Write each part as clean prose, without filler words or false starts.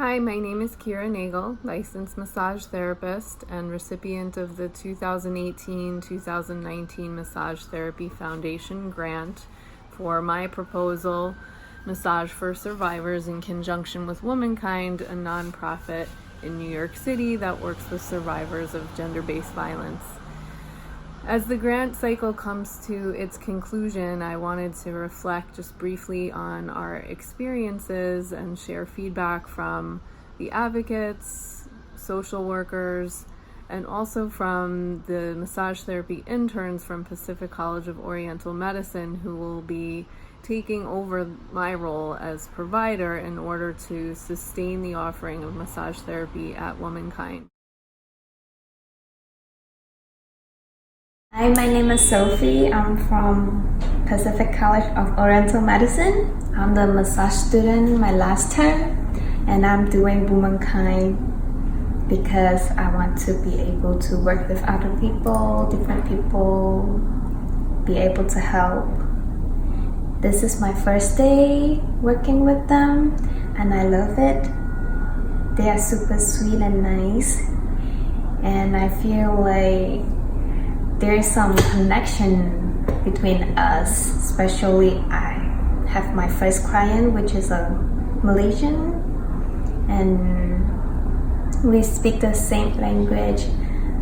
Hi, my name is Kira Nagel, licensed massage therapist and recipient of the 2018-2019 Massage Therapy Foundation grant for my proposal, Massage for Survivors, in conjunction with Womankind, a nonprofit in New York City that works with survivors of gender-based violence. As the grant cycle comes to its conclusion, I wanted to reflect just briefly on our experiences and share feedback from the advocates, social workers, and also from the massage therapy interns from Pacific College of Oriental Medicine, who will be taking over my role as provider in order to sustain the offering of massage therapy at Womankind. Hi, my name is Sophie. I'm from Pacific College of Oriental Medicine. I'm the massage student my last term, and I'm doing Womankind because I want to be able to work with other people, different people, be able to help. This is my first day working with them, and I love it. They are super sweet and nice, and I feel like there is some connection between us, especially I have my first client, which is a Malaysian, and we speak the same language,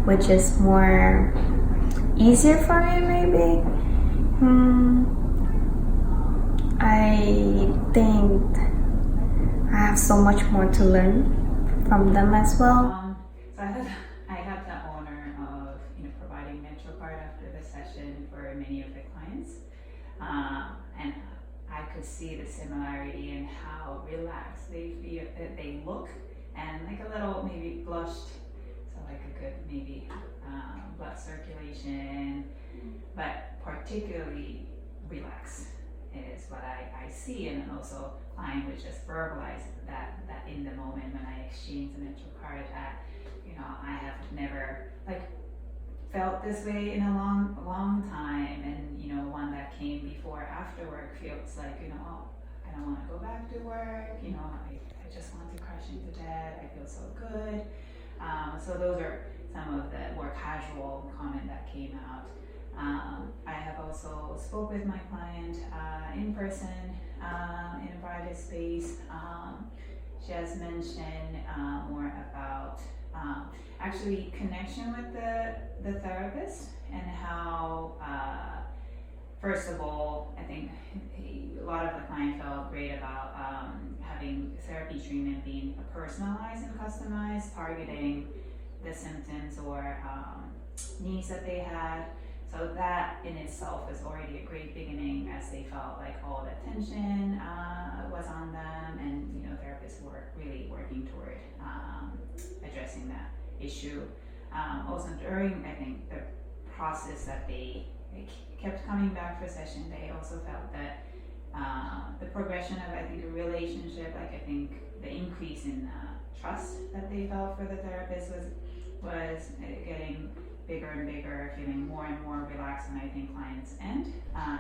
which is more easier for me maybe. I think I have so much more to learn from them as well. So I have the honor of providing MetroCard after the session for many of the clients, and I could see the similarity in how relaxed they feel, they look, and like a little maybe blushed, so like a good maybe blood circulation, but particularly relaxed is what I see, and then also client would just verbalize that in the moment when I exchange the MetroCard that I have never felt this way in a long time, and one that came before after work feels like oh, I don't want to go back to work, I just want to crash into bed, I feel so good. So those are some of the more casual comment that came out. I have also spoke with my client in person in a private space. She has mentioned more about actually connection with the therapist, and how first of all, I think a lot of the client felt great about having therapy treatment being personalized and customized, targeting the symptoms or needs that they had. So that in itself is already a great beginning, as they felt like all the attention was on them, and therapists were really working toward addressing that issue. Also during, I think, the process that they kept coming back for session, they also felt that the progression of, I think, a relationship, I think the increase in trust that they felt for the therapist was getting bigger and bigger, feeling more and more relaxed on, I think, clients' end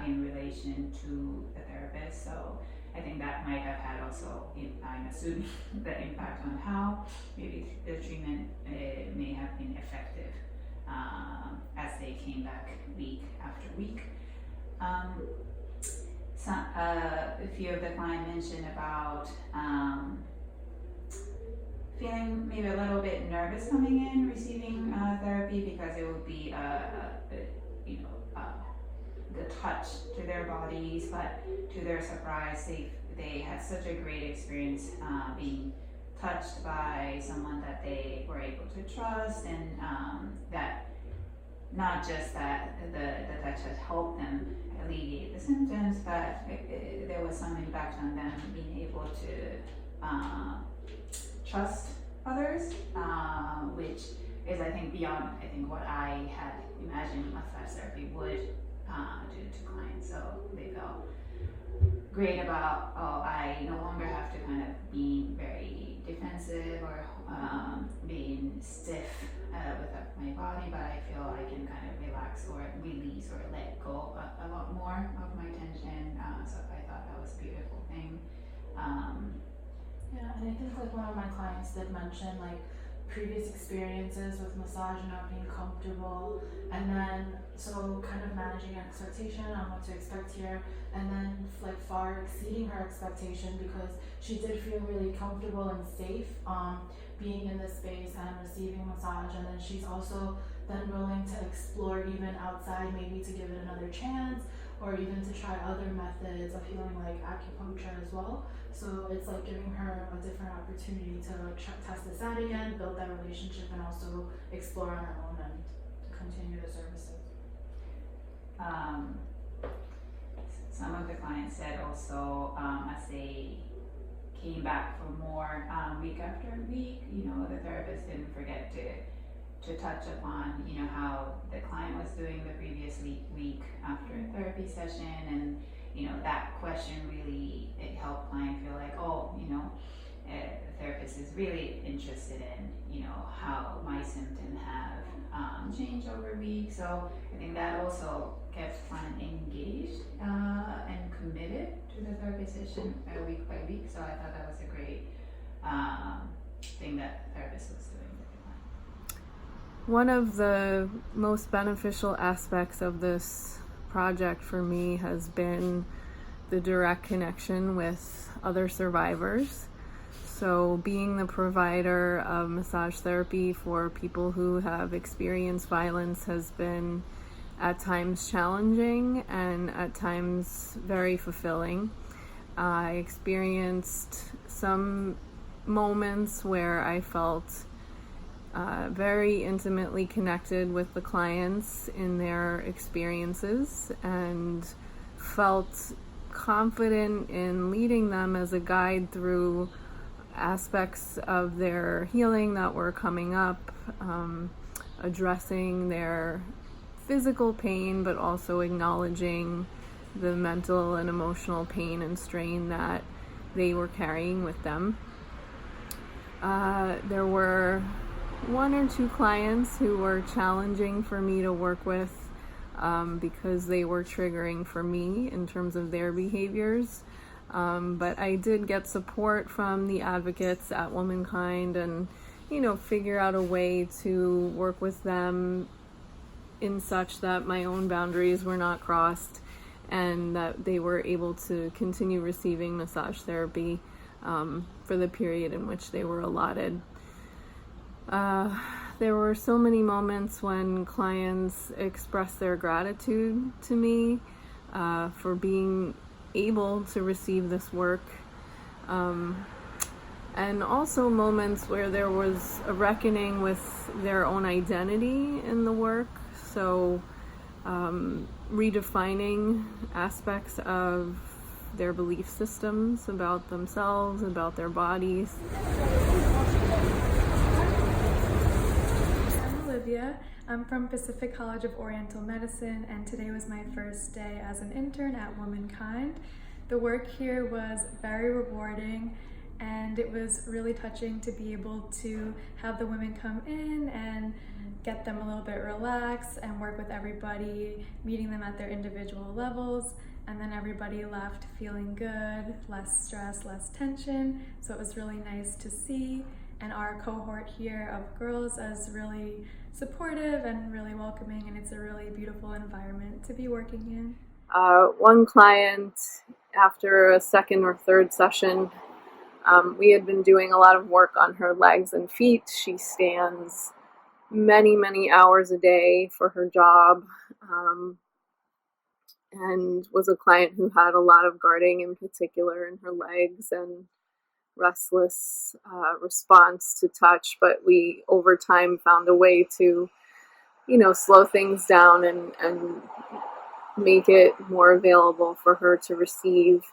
in relation to the therapist. So I think that might have had also, I'm assuming, the impact on how maybe the treatment may have been effective as they came back week after week. A few of the clients mentioned about feeling maybe a little bit nervous coming in, receiving therapy, because it would be the touch to their bodies, but to their surprise, they had such a great experience being touched by someone that they were able to trust, and that not just that the touch has helped them alleviate the symptoms, but there was some impact on them being able to trust others, which is, I think, beyond what I had imagined massage therapy would do to clients. So they felt great about, oh, I no longer have to kind of be very defensive or being stiff with my body, but I feel I can kind of relax or release or let go a lot more of my tension. So I thought that was a beautiful thing. Yeah, and I think like one of my clients did mention like previous experiences with massage not being comfortable, and then so kind of managing expectation on what to expect here, and then like far exceeding her expectation because she did feel really comfortable and safe being in this space and receiving massage, and then she's also then willing to explore even outside, maybe to give it another chance or even to try other methods of healing like acupuncture as well. So it's like giving her a different opportunity to like test this out again, build that relationship, and also explore on her own and to continue the services. Some of the clients said also as they came back for more week after week, the therapist didn't forget to touch upon, how the client was doing the previous week after a therapy session, and that question really it helped client feel like, oh, the therapist is really interested in, how my symptoms have changed over week. So I think that also kept client engaged and committed to the therapy session week by week. So I thought that was a great thing that the therapist was doing with the client. One of the most beneficial aspects of this project for me has been the direct connection with other survivors. So being the provider of massage therapy for people who have experienced violence has been at times challenging and at times very fulfilling. I experienced some moments where I felt very intimately connected with the clients in their experiences and felt confident in leading them as a guide through aspects of their healing that were coming up, addressing their physical pain, but also acknowledging the mental and emotional pain and strain that they were carrying with them. There were one or two clients who were challenging for me to work with because they were triggering for me in terms of their behaviors. But I did get support from the advocates at Womankind and, figure out a way to work with them in such that my own boundaries were not crossed and that they were able to continue receiving massage therapy for the period in which they were allotted. There were so many moments when clients expressed their gratitude to me for being able to receive this work, and also moments where there was a reckoning with their own identity in the work. So redefining aspects of their belief systems about themselves, about their bodies. I'm from Pacific College of Oriental Medicine, and today was my first day as an intern at Womankind. The work here was very rewarding, and it was really touching to be able to have the women come in and get them a little bit relaxed and work with everybody, meeting them at their individual levels, and then everybody left feeling good, less stress, less tension. So it was really nice to see. And our cohort here of girls is really supportive and really welcoming, and it's a really beautiful environment to be working in. One client, after a second or third session, we had been doing a lot of work on her legs and feet. She stands many, many hours a day for her job, and was a client who had a lot of guarding, in particular in her legs, and restless response to touch. But we over time found a way to slow things down and make it more available for her to receive.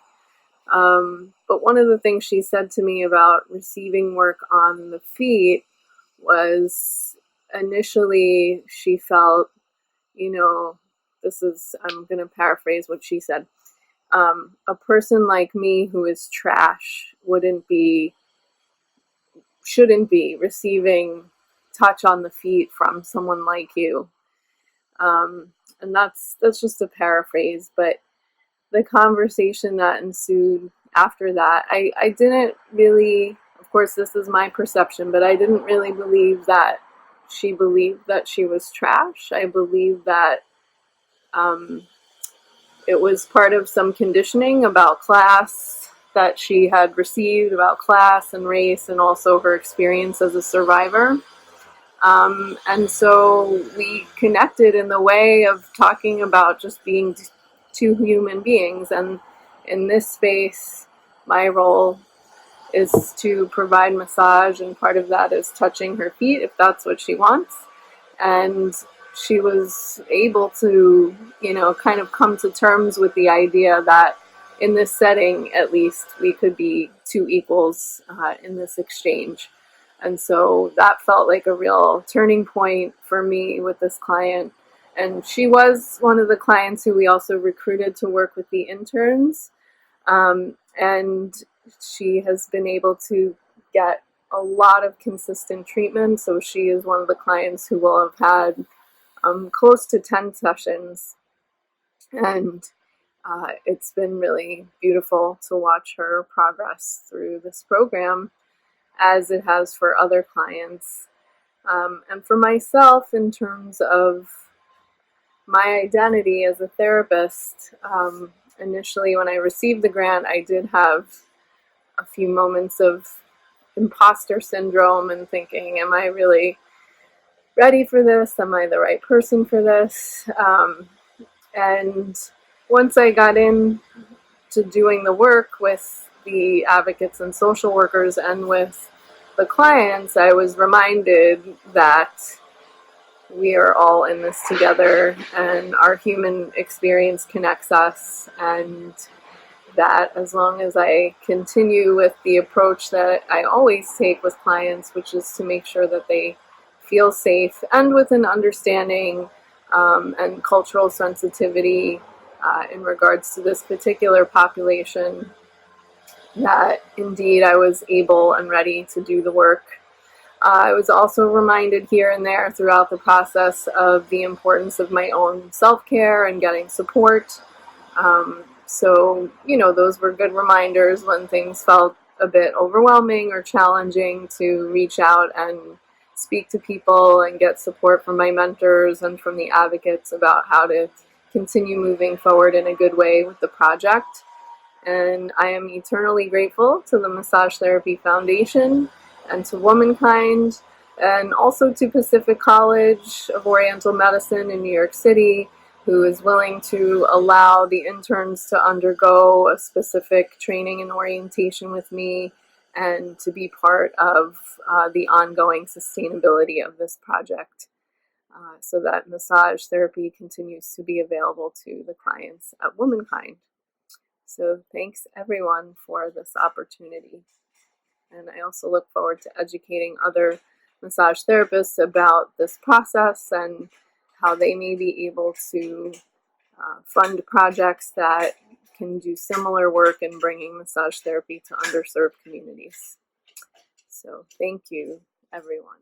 But one of the things she said to me about receiving work on the feet was initially she felt, I'm going to paraphrase what she said, a person like me who is trash shouldn't be receiving touch on the feet from someone like you. And that's just a paraphrase, but the conversation that ensued after that. I didn't really, of course this is my perception, but I didn't really believe that she believed that she was trash. I believe that it was part of some conditioning about class that she had received, about class and race, and also her experience as a survivor. And so we connected in the way of talking about just being two human beings. And in this space, my role is to provide massage, and part of that is touching her feet if that's what she wants. And she was able to, kind of come to terms with the idea that in this setting, at least, we could be two equals in this exchange. And so that felt like a real turning point for me with this client. And she was one of the clients who we also recruited to work with the interns. And she has been able to get a lot of consistent treatment. So she is one of the clients who will have had close to 10 sessions. And it's been really beautiful to watch her progress through this program, as it has for other clients. And for myself, in terms of my identity as a therapist, initially when I received the grant, I did have a few moments of imposter syndrome and thinking, am I really ready for this? Am I the right person for this? And once I got into doing the work with the advocates and social workers and with the clients, I was reminded that we are all in this together, and our human experience connects us, and that as long as I continue with the approach that I always take with clients, which is to make sure that they feel safe and with an understanding and cultural sensitivity in regards to this particular population, that indeed I was able and ready to do the work. I was also reminded here and there throughout the process of the importance of my own self-care and getting support. So, those were good reminders when things felt a bit overwhelming or challenging, to reach out and speak to people and get support from my mentors and from the advocates about how to continue moving forward in a good way with the project. And I am eternally grateful to the Massage Therapy Foundation and to Womankind, and also to Pacific College of Oriental Medicine in New York City, who is willing to allow the interns to undergo a specific training and orientation with me, and to be part of the ongoing sustainability of this project, so that massage therapy continues to be available to the clients at Womankind. So thanks everyone for this opportunity. And I also look forward to educating other massage therapists about this process and how they may be able to fund projects that can do similar work in bringing massage therapy to underserved communities. So thank you, everyone.